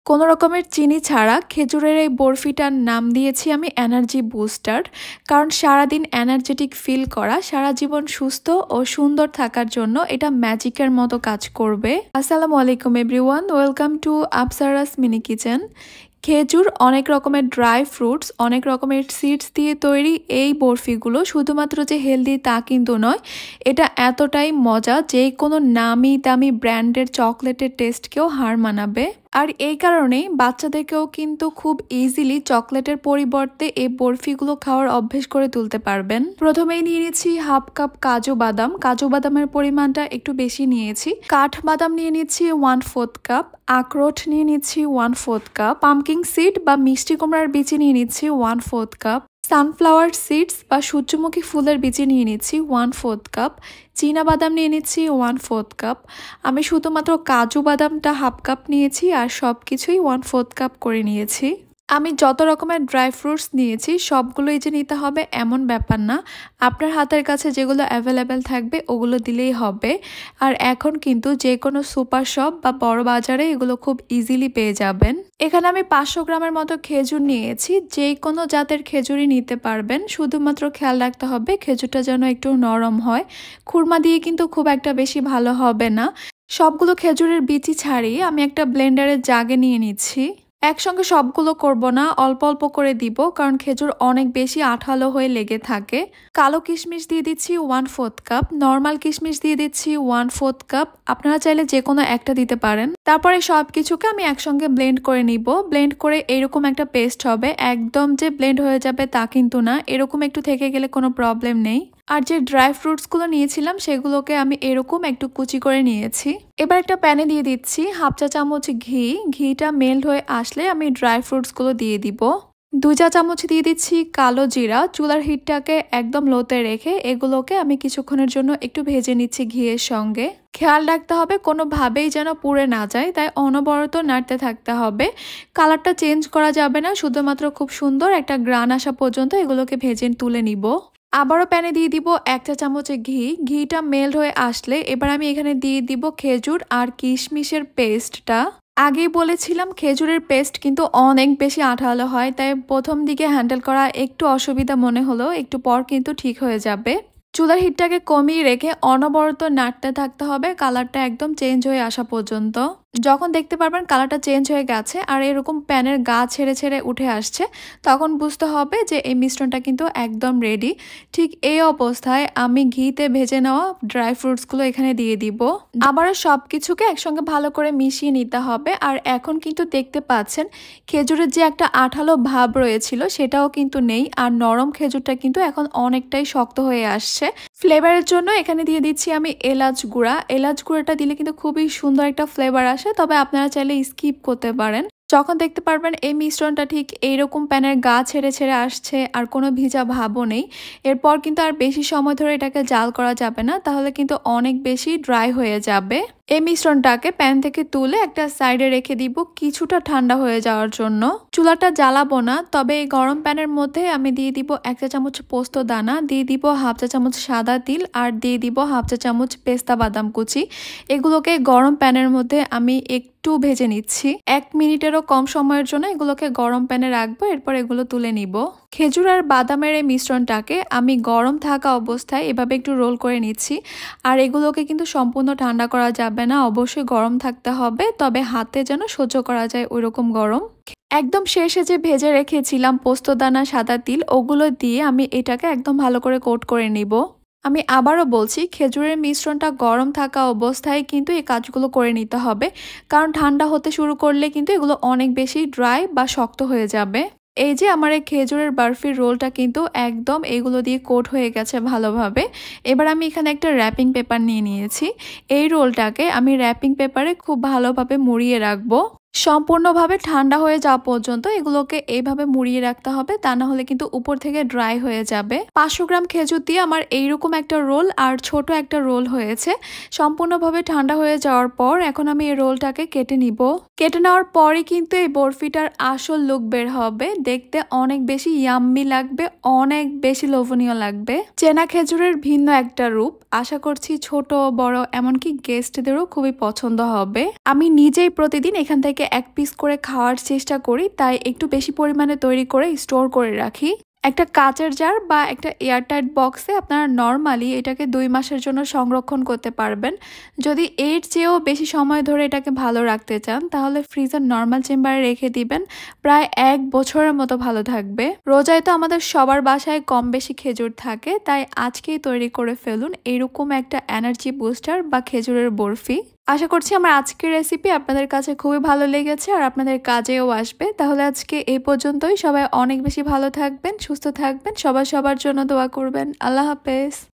কোনো রকমের চিনি ছাড়া খেজুরের এই বরফিটার নাম দিয়েছি আমি এনার্জি বুস্টার। কারণ সারাদিন এনার্জেটিক ফিল করা, সারা জীবন সুস্থ ও সুন্দর থাকার জন্য এটা ম্যাজিকের মতো কাজ করবে। আসসালামু আলাইকুম everyone, welcome to Afsara's mini kitchen. খেজুর, অনেক রকমের ড্রাই ফ্রুটস, অনেক রকমের সিডস দিয়ে তৈরি এই বরফিগুলো শুধুমাত্র যে হেলদি তা কিন্তু নয়, এটা এতটাই মজা যে কোনো নামি দামি ব্র্যান্ডের চকলেটের টেস্টকেও হার মানাবে। আর এই কারণেই বাচ্চাদেরকেও কিন্তু খুব ইজিলি চকলেটের পরিবর্তে এই বরফিগুলো খাওয়ার অভ্যেস করে তুলতে পারবেন। প্রথমেই নিয়ে নিচ্ছি হাফ কাপ কাজু বাদাম। কাজু বাদামের পরিমাণটা একটু বেশি নিয়েছি। কাঠ বাদাম নিয়ে নিচ্ছি 1/4 কাপ। আখরোট নিয়ে নিচ্ছি 1/4 কাপ। পামকিন সিড বা মিষ্টি কুমড়ার বিচি নিয়ে নিচ্ছি 1/4 কাপ। সানফ্লাওয়ার সিডস বা সূর্যমুখী ফুলের বিচি নিয়ে নিচ্ছি 1/4 কাপ। চীনা বাদাম নিয়ে নিচ্ছি 1/4 কাপ। আমি শুধুমাত্র কাজু বাদামটা হাফ কাপ নিয়েছি আর সব কিছুই 1/4 কাপ করে নিয়েছি। আমি যত রকমের ড্রাই ফ্রুটস নিয়েছি সবগুলোই যে নিতে হবে এমন ব্যাপার না, আপনার হাতের কাছে যেগুলো অ্যাভেলেবেল থাকবে ওগুলো দিলেই হবে। আর এখন কিন্তু যে কোনো সুপার শপ বা বড় বাজারে এগুলো খুব ইজিলি পেয়ে যাবেন। এখানে আমি 500 গ্রামের মতো খেজুর নিয়েছি। যে কোনো জাতের খেজুরই নিতে পারবেন, শুধুমাত্র খেয়াল রাখতে হবে খেজুরটা যেন একটু নরম হয়। খুরমা দিয়ে কিন্তু খুব একটা বেশি ভালো হবে না। সবগুলো খেজুরের বিচি ছাড়িয়ে আমি একটা ব্লেন্ডারের জাগে নিয়ে নিচ্ছি। একসঙ্গে সবগুলো করব না, অল্প অল্প করে দিব, কারণ খেজুর অনেক বেশি আঠালো হয়ে লেগে থাকে। কালো কিশমিশ দিয়ে দিচ্ছি 1/4 কাপ। নর্মাল কিশমিশ দিয়ে দিচ্ছি 1/4 কাপ। আপনারা চাইলে যে কোনো একটা দিতে পারেন। তারপরে সব কিছুকে আমি একসঙ্গে ব্লেন্ড করে নিব। ব্লেন্ড করে এরকম একটা পেস্ট হবে। একদম যে ব্লেন্ড হয়ে যাবে তা কিন্তু না, এরকম একটু থেকে গেলে কোনো প্রবলেম নেই। আর যে ড্রাই ফ্রুটসগুলো নিয়েছিলাম সেগুলোকে আমি এরকম একটু কুচি করে নিয়েছি। এবার একটা প্যানে দিয়ে দিচ্ছি হাফ চা চামচ ঘি। ঘিটা মেল্ট হয়ে আসলে আমি ড্রাই ফ্রুটসগুলো দিয়ে দিব। 2 চা চামচ দিয়ে দিচ্ছি কালো জিরা। চুলার হিটটাকে একদম লোতে রেখে এগুলোকে আমি কিছুক্ষণের জন্য একটু ভেজে নিচ্ছি ঘিয়ের সঙ্গে। খেয়াল রাখতে হবে কোনোভাবেই যেন পুড়ে না যায়, তাই অনবরত নাড়তে থাকতে হবে। কালারটা চেঞ্জ করা যাবে না, শুধুমাত্র খুব সুন্দর একটা গ্রান আসা পর্যন্ত এগুলোকে ভেজে তুলে নিব। আবারও প্যানে দিয়ে দিব 1 চা চামচে ঘি। ঘিটা মেল্ট হয়ে আসলে এবার আমি এখানে দিয়ে দিব খেজুর আর কিশমিশের পেস্টটা। আগেই বলেছিলাম খেজুরের পেস্ট কিন্তু অনেক বেশি আঠালো হয়, তাই প্রথম দিকে হ্যান্ডেল করা একটু অসুবিধা মনে হলেও একটু পর কিন্তু ঠিক হয়ে যাবে। চুলার হিটটাকে কমিয়ে রেখে অনবরত নাড়তে থাকতে হবে কালারটা একদম চেঞ্জ হয়ে আসা পর্যন্ত। যখন দেখতে পারবেন কালারটা চেঞ্জ হয়ে গেছে আর এরকম প্যানের গা ছেড়ে ছেড়ে উঠে আসছে, তখন বুঝতে হবে যে এই মিশ্রণটা কিন্তু একদম রেডি। ঠিক এই অবস্থায় আমি ঘিতে ভেজে নেওয়া ড্রাই ফ্রুটসগুলো এখানে দিয়ে দিব। আবারও সব কিছুকে একসঙ্গে ভালো করে মিশিয়ে নিতে হবে। আর এখন কিন্তু দেখতে পাচ্ছেন খেজুরের যে একটা আঠালো ভাব রয়েছিল সেটাও কিন্তু নেই, আর নরম খেজুরটা কিন্তু এখন অনেকটাই শক্ত হয়ে আসছে। ফ্লেভারের জন্য এখানে দিয়ে দিচ্ছি আমি এলাচ গুঁড়া। এলাচ গুঁড়াটা দিলে কিন্তু খুবই সুন্দর একটা ফ্লেভার আসে, তবে আপনারা চাইলে স্কিপ করতে পারেন। যখন দেখতে পারবেন এই মিশ্রণটা ঠিক এইরকম প্যানের গা ছেড়ে ছেড়ে আসছে আর কোনো ভিজা ভাবও নেই, এরপর কিন্তু আর বেশি সময় ধরে এটাকে জাল করা যাবে না, তাহলে কিন্তু অনেক বেশি ড্রাই হয়ে যাবে। এই মিশ্রণটাকে প্যান থেকে তুলে একটা সাইডে রেখে দিব কিছুটা ঠান্ডা হয়ে যাওয়ার জন্য। চুলাটা জ্বালাবো না, তবে এই গরম প্যানের মধ্যে আমি দিয়ে দিব 1 চা চামচ পোস্ত দানা, দিয়ে দিব হাফ চা চামচ সাদা তিল, আর দিয়ে দিব হাফ চা চামচ পেস্তা বাদাম কুচি। এগুলোকে গরম প্যানের মধ্যে আমি একটু ভেজে নিচ্ছি। 1 মিনিটেরও কম সময়ের জন্য এগুলোকে গরম প্যানে রাখবো, এরপর এগুলো তুলে নিব। খেজুর আর বাদামের এই মিশ্রণটাকে আমি গরম থাকা অবস্থায় এভাবে একটু রোল করে নিচ্ছি। আর এগুলোকে কিন্তু সম্পূর্ণ ঠান্ডা করা যাবে না, অবশ্যই গরম থাকতে হবে, তবে হাতে যেন সহ্য করা যায় ওইরকম গরম। একদম শেষে যে ভেজে রেখেছিলাম পোস্তদানা সাদা তিল, ওগুলো দিয়ে আমি এটাকে একদম ভালো করে কোট করে নিব। আমি আবারও বলছি খেজুরের মিশ্রণটা গরম থাকা অবস্থায় কিন্তু এই কাজগুলো করে নিতে হবে, কারণ ঠান্ডা হতে শুরু করলে কিন্তু এগুলো অনেক বেশি ড্রাই বা শক্ত হয়ে যাবে। এই যে আমার এই খেজুরের বরফির রোলটা কিন্তু একদম এগুলো দিয়ে কোট হয়ে গেছে ভালোভাবে। এবার আমি এখানে একটা র্যাপিং পেপার নিয়ে নিয়েছি। এই রোলটাকে আমি র্যাপিং পেপারে খুব ভালোভাবে মুড়িয়ে রাখবো। সম্পূর্ণভাবে ঠান্ডা হয়ে যাওয়া পর্যন্ত এগুলোকে এইভাবে মুড়িয়ে রাখতে হবে, তা না হলে কিন্তু উপর থেকে ড্রাই হয়ে যাবে। 500 গ্রাম খেজুর দিয়ে আমার এইরকম একটা রোল আর ছোট একটা রোল হয়েছে। সম্পূর্ণভাবে ঠান্ডা হয়ে যাওয়ার পর এখন আমি এই রোলটাকে কেটে নিব। কেটে নেওয়ার পরে কিন্তু এই বরফিটার আসল লুক বের হবে। দেখতে অনেক বেশি ইয়াম্মি লাগবে, অনেক বেশি লোভনীয় লাগবে। চেনা খেজুরের ভিন্ন একটা রূপ। আশা করছি ছোট বড় এমনকি গেস্টদেরও খুবই পছন্দ হবে। আমি নিজেই প্রতিদিন এখান থেকে থেকে 1 পিস করে খাওয়ার চেষ্টা করি, তাই একটু বেশি পরিমাণে তৈরি করে স্টোর করে রাখি। একটা কাচের জার বা একটা এয়ারটাইট বক্সে আপনারা নরমালি এটাকে 2 মাসের জন্য সংরক্ষণ করতে পারবেন। যদি এর চেয়েও বেশি সময় ধরে এটাকে ভালো রাখতে চান তাহলে ফ্রিজের নরমাল চেম্বারে রেখে দিবেন, প্রায় 1 বছরের মতো ভালো থাকবে। রোজায় তো আমাদের সবার বাসায় কম বেশি খেজুর থাকে, তাই আজকেই তৈরি করে ফেলুন এরকম একটা এনার্জি বুস্টার বা খেজুরের বরফি। আশা করছি আমার আজকের রেসিপি আপনাদের কাছে খুবই ভালো লেগেছে আর আপনাদের কাজেও আসবে। তাহলে আজকে এই পর্যন্তই। সবাই অনেক বেশি ভালো থাকবেন, সুস্থ থাকবেন, সবার জন্য দোয়া করবেন। আল্লাহ হাফেজ।